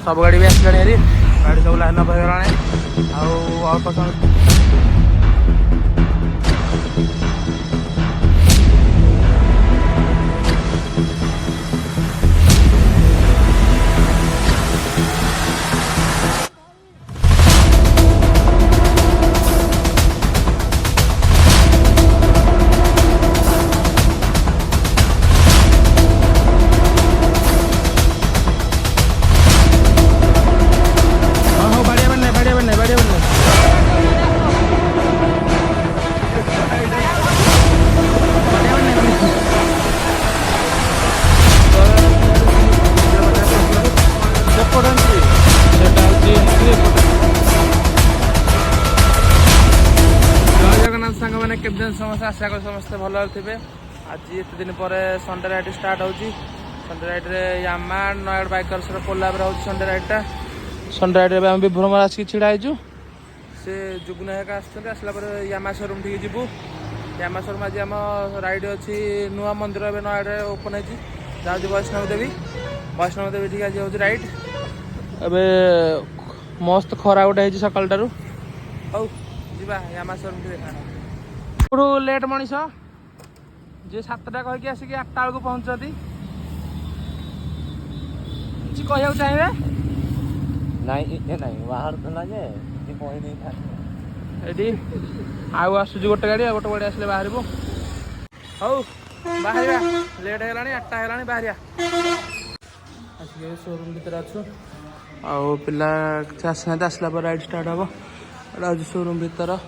सब गाड़ी भी आसलानी हेरी गाड़ी सब लाइन अप होगलानी अल्प समय समस्त आशा कर समस्ते भल थे। आज एत दिन पर संडे राइड स्टार्ट होची। संडे राइड रे यामा नयगढ़ बाइकर्स कोलाब हो संडे राइडटा। संडे राइड आम विभ्रम आसिक छिड़ा होचु। से जुगुना हेका आसला पर यामा शोरूम ठीक जीवु। यामा शोरूम आज आम राइड अच्छी नुआ मंदिर ए नयगढ़ ओपन होती जाऊँ वैष्णव देवी ठीक आज हूँ राइड। एबे मस्त खरा गोटे सकाल हौ जा यामा शोरूम देखा लेट मनीष जे 7टा कहीकि आसिक 8टा बेलू पहुँचती किसी कह चाहिए ये आउ आसुच गोटे गाड़ी गोटे गाड़ी आसले बाहर हौ बाहर लेट है 8टा है बाहर आसिक शोरूम भर अच्छु पिला आसना आसला पर राइड स्टार्ट हम एटा हूँ शोरूम भर।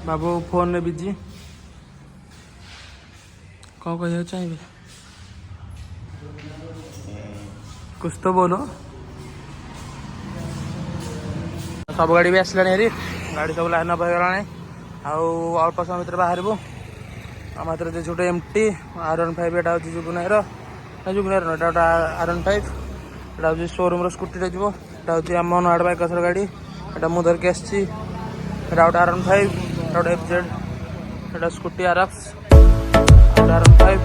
बाबू फोन में बिजी कौन कह चाहिए कुछ तो बोलो। सब गाड़ी भी आसलानी हेरी गाड़ी सब लाइन अप होगलानी अल्प समय भर बाहर आम हाथ छोटे एमटी R15 एटा हूँ जुगुनार R15 एटा हूँ शोरूम स्कूटी रे जीवो एटा हूँ आम नयगढ़ बाइकर्स गाड़ी एटा मु धरिकी आसी R15 FZ scooty RX R15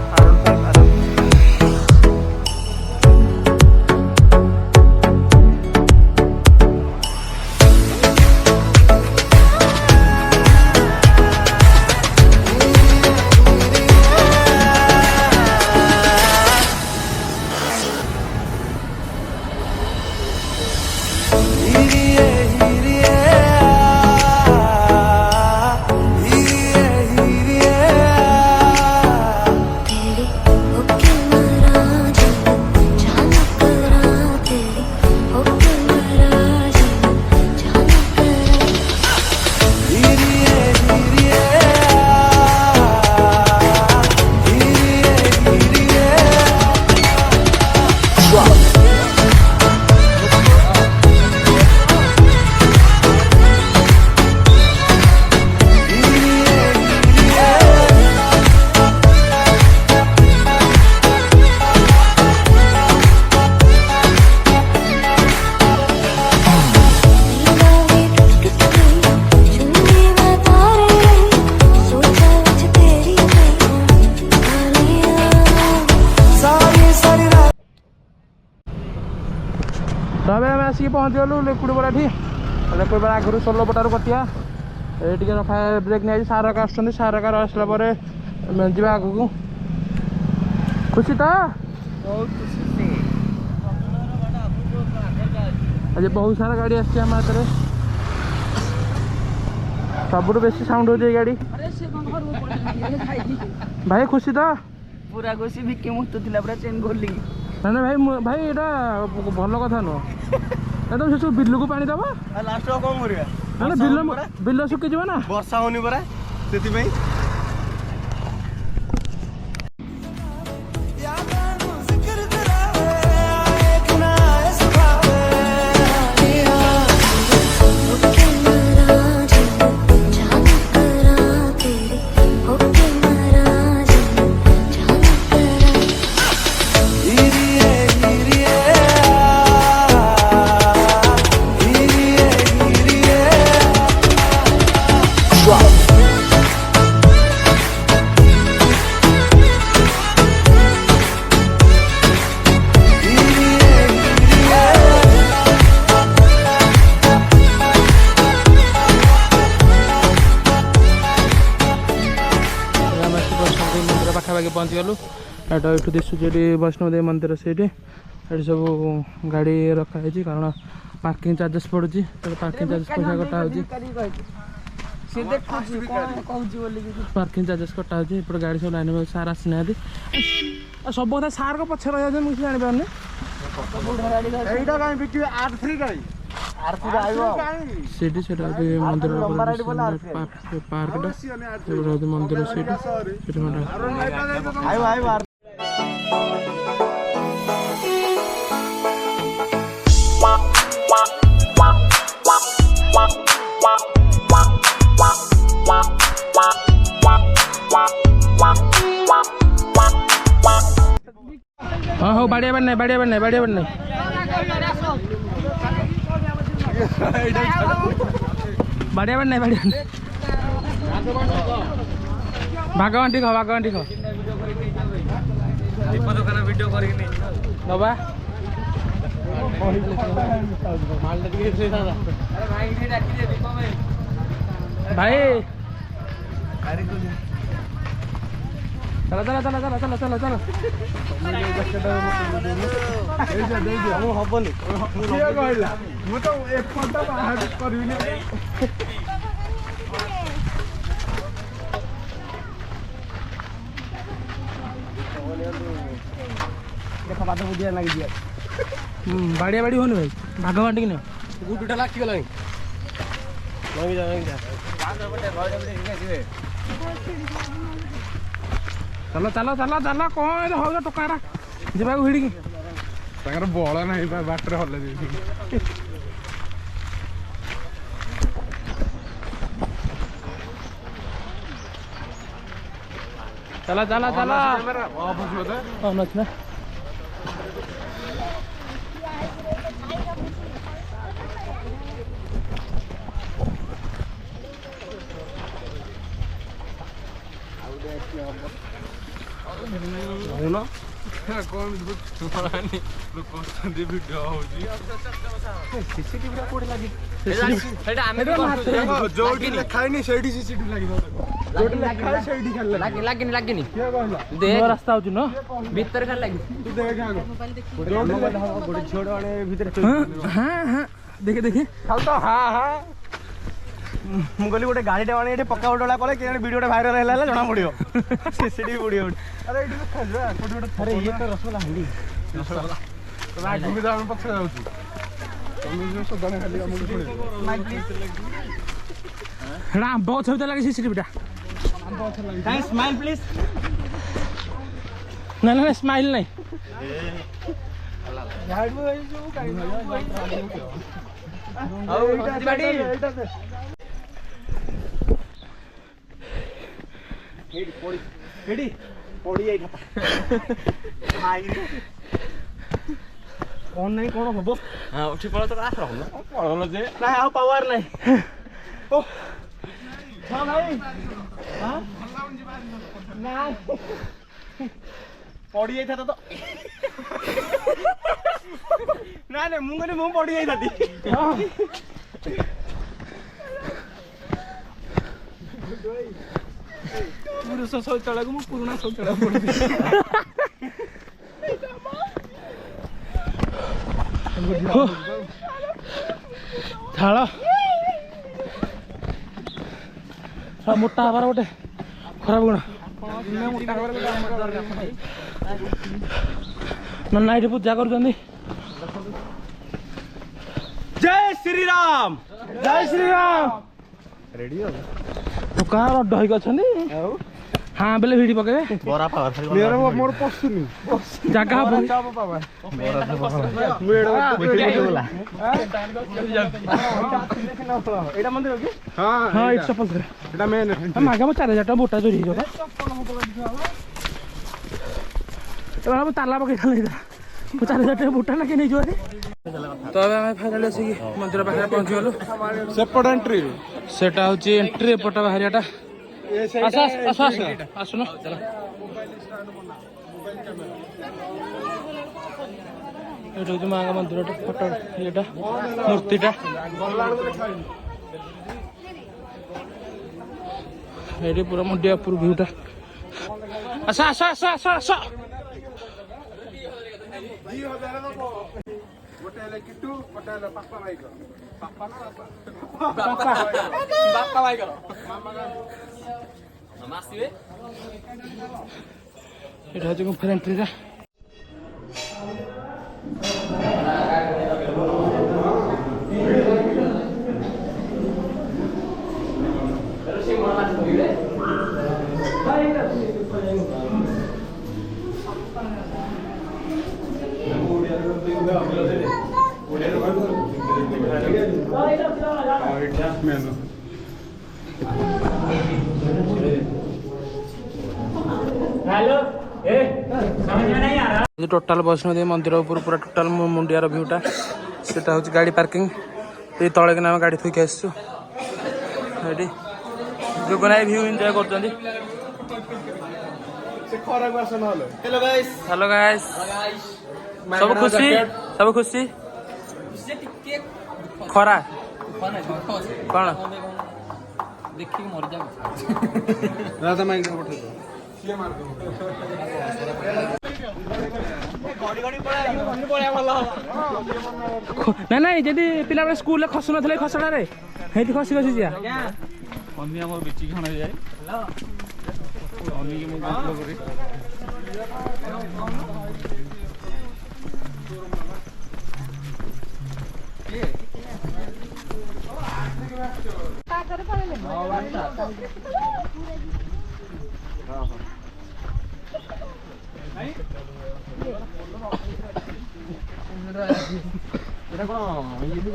तब आम आसिक पहुँच गलु लिक्विड बड़ा लिक्विड बड़ा आगुरी 16 पटार कटिया ये रखा ब्रेक नहीं सार का आसुँच सार कार आसला जा आग को खुशी तो आज बहुत सारा गाड़ी आम हाथ में सब बेसी साउंड हो गाड़ी भाई खुशी तो पूरा खुशी भिक्की मुक्त थी पूरा चेन खोल ना भाई भाई यहाँ भल कथा नुह तुम से बिल को पानी दब लास्ट कौन कर बिल सुखीज ना वर्षा होनी परा से पहुँचीगलु एटा ये दिशुचे वैष्णोदेवी मंदिर से ये सब गाड़ी रखाई कारण पार्किंग चार्जेस पड़ुची पार्किंग चार्जेस पैसा कटा हो पार्किंग चार्जेस कटा हो गाड़ी सब लाइन में सार आसी ना सब कथा सार को पछे रही मुझे जानी पारनी सीटी से मंदिर पार्क मंदिर सीटी हाँ हो बाड़िया बन नहीं बाड़िया बन नहीं बाड़िया बन नहीं बाड़िया बन नहीं बाड़िया भागवान ठीक हो भागवान ठीक हो दुकान वीडियो करेंगे नहीं बाबा भाई चलो चलो चलो चलो चलो चलो चलो हबनी तो एक घंटा बाहर करी देखा बात बुझिया लगी दिया बाड़िया बाड़ी होनी भाई भाग बांटी नहीं गुटुटा लाखी गला लंगी जा चलो चलो चलो चलो कौन हो टोकारा जा भिड़ी बल ना बाटर हल चला चला चला ना रास्ता भीतर देखे देखे मुझे गोटे गाड़ी आने पक्का उड़ा कले कि वीडियो भाइराल है जना पड़ो सीसीटीवी पड़ो अरे ये तो रसगोला हांडी बहुत छवि लगे सीसीटीवी स्माइल प्लीज ना ना स्माइल नहीं कौन नहीं कौन हम हाँ उठी पड़ा तो पड़ल जे ना आ पावर नहीं ओ हां भाई हां ना पड़ी जाई था तो ना ना मुंह ने मुंह पड़ी जाई थाती पूरा शौचालय को पुराना शौचालय पड़ी झाड़ मोटा हबार गोटे खराब गुण नन्ना ये पूजा कर जय श्री राम जय श्री राम रेडी हो कहाँ डही हाँ बेले भिड़ी पके मोर पशुनी जगह मंदिर हाँ ये चप्पल मागे मैं 4000 टाँग बोटा चोरी ताला पकड़ 4000 टाँग बोटा ना नहीं जो तो आम फाइनाल आसिक मंदिर पाखे पहुँची गलु सेपट एंट्री सेटा हूँ एंट्री एपट बाहरियाटा आसुन ये माँ मंदिर फोटो ये मूर्तिटा ये पूरा मुंडिया पूर्व भ्यूटा ଆସ ଆସ ଆସ ଆସ ଆସ ଏଇଟା ହଉଛି ଗୁମ୍ଫାର ଏଣ୍ଟ୍ରିଟା। टोटाल वैष्णो देवी मंदिर ऊपर पूरा टोटाल मुंडियार भ्यूटा सेटा हूँ गाड़ी पार्किंग ये तले कि गाड़ी थुक आसचु जोगनाई भ्यू एंजॉय कर। हेलो गाइस सब खुशी सब खुशी खरा कौन देखिए मर जा राधा माइक पठे ना ना जदि पिला बेले स्कूल खसु नथले खसड़ारे हेति खसी खसी जा अन्य हमर बेची खण जाय अन्य के मु कंट्रोल करी पाकर पड़ले हां एटा कोन ये भी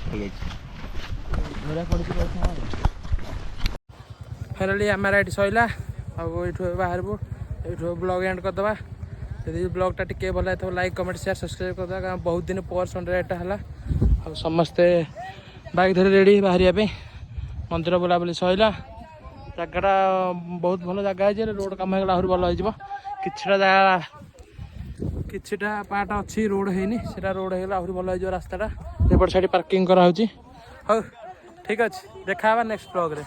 ठीक है घोड़ा पड़ी फाइनाली आम राइड सैला आठ बाहर ये ब्लॉग एंड करदे यदि ब्लॉगटा टे भल है लाइक कमेंट शेयर सब्सक्राइब करदे कारण बहुत दिन पर संडे राइडटा है आ समस्ते बाइक धरी रेडी बाहर मंदिर बुलाबुली सैला जगटा बहुत भल जगह है रोड कम होगा आहरी भल हो किछटा जगह किछटा पार्ट अच्छी रोड है सीटा रोड होगा आहरी भल हो रास्ताटा एपट साइड पार्किंग कराऊँ। हाँ ठीक अच्छे देखा नेक्स्ट ब्लॉग रे।